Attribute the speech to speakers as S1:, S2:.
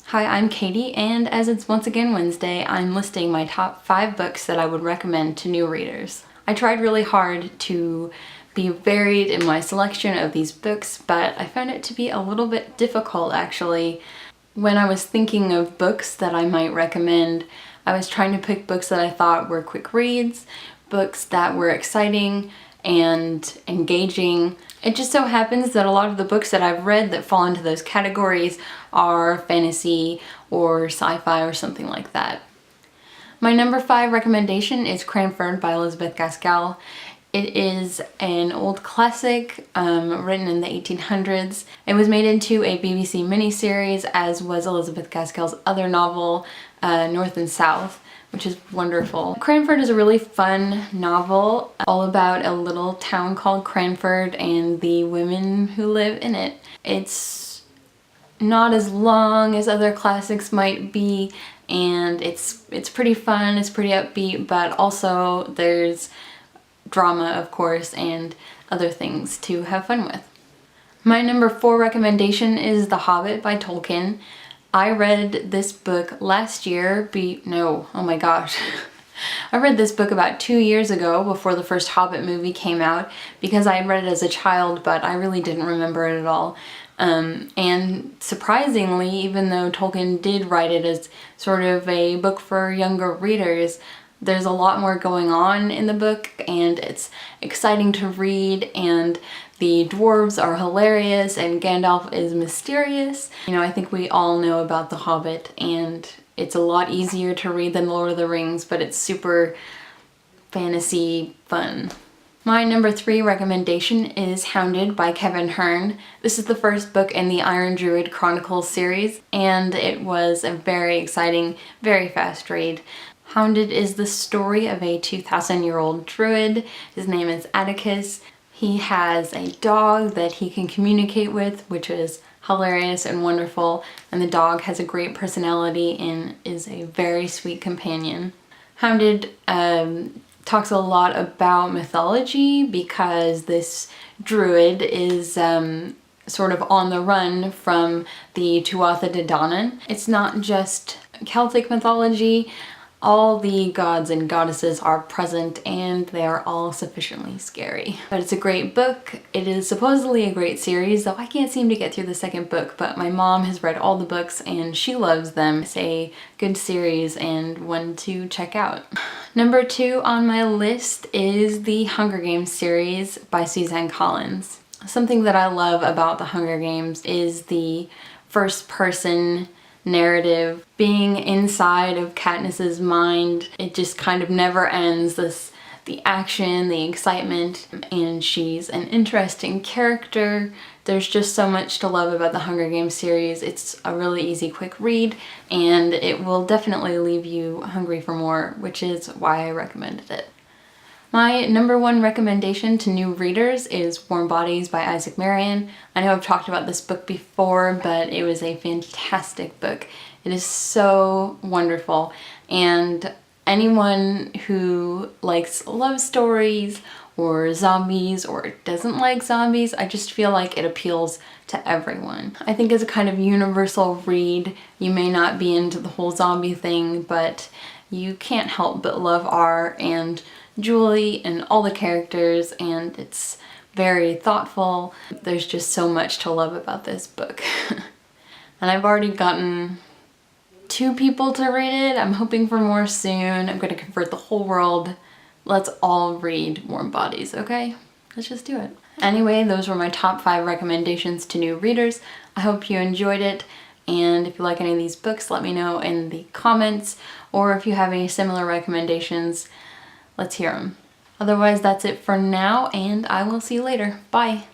S1: Hi, I'm Katie, and as it's once again Wednesday, I'm listing my top 5 books that I would recommend to new readers. I tried really hard to be varied in my selection of these books, but I found it to be a little bit difficult actually. When I was thinking of books that I might recommend, I was trying to pick books that I thought were quick reads, books that were exciting and engaging. It just so happens that a lot of the books that I've read that fall into those categories are fantasy or sci-fi or something like that. My number 5 recommendation is Cranford by Elizabeth Gaskell. It is an old classic written in the 1800s. It was made into a BBC miniseries, as was Elizabeth Gaskell's other novel, North and South, which is wonderful. Cranford is a really fun novel all about a little town called Cranford and the women who live in it. It's not as long as other classics might be, and it's pretty fun, it's pretty upbeat, but also there's drama, of course, and other things to have fun with. My number 4 recommendation is The Hobbit by Tolkien. I read this book last year, oh my gosh. I read this book about 2 years ago before the first Hobbit movie came out because I had read it as a child, but I really didn't remember it at all. And surprisingly, even though Tolkien did write it as sort of a book for younger readers, there's a lot more going on in the book and it's exciting to read, and the dwarves are hilarious and Gandalf is mysterious. You know, I think we all know about The Hobbit, and it's a lot easier to read than Lord of the Rings, but it's super fantasy fun. My number 3 recommendation is Hounded by Kevin Hearn. This is the first book in the Iron Druid Chronicles series, and it was a very exciting, very fast read. Hounded is the story of a 2,000-year-old druid. His name is Atticus. He has a dog that he can communicate with, which is hilarious and wonderful, and the dog has a great personality and is a very sweet companion. Hounded talks a lot about mythology because this druid is sort of on the run from the Tuatha De Danann. It's not just Celtic mythology. All the gods and goddesses are present and they are all sufficiently scary. But it's a great book. It is supposedly a great series, though I can't seem to get through the second book, but my mom has read all the books and she loves them. It's a good series and one to check out. Number 2 on my list is the Hunger Games series by Suzanne Collins. Something that I love about the Hunger Games is the first person narrative, being inside of Katniss's mind. It just kind of never ends. The action, the excitement, and she's an interesting character. There's just so much to love about the Hunger Games series. It's a really easy, quick read, and it will definitely leave you hungry for more, which is why I recommended it. My number 1 recommendation to new readers is Warm Bodies by Isaac Marion. I know I've talked about this book before, but it was a fantastic book. It is so wonderful, and anyone who likes love stories or zombies or doesn't like zombies, I just feel like it appeals to everyone. I think it's a kind of universal read. You may not be into the whole zombie thing, but you can't help but love R and Julie and all the characters, and it's very thoughtful. There's just so much to love about this book. And I've already gotten 2 people to read it. I'm hoping for more soon. I'm going to convert the whole world. Let's all read Warm Bodies, okay? Let's just do it. Anyway, those were my top 5 recommendations to new readers. I hope you enjoyed it, and if you like any of these books, let me know in the comments, or if you have any similar recommendations, let's hear them. Otherwise, that's it for now, and I will see you later. Bye!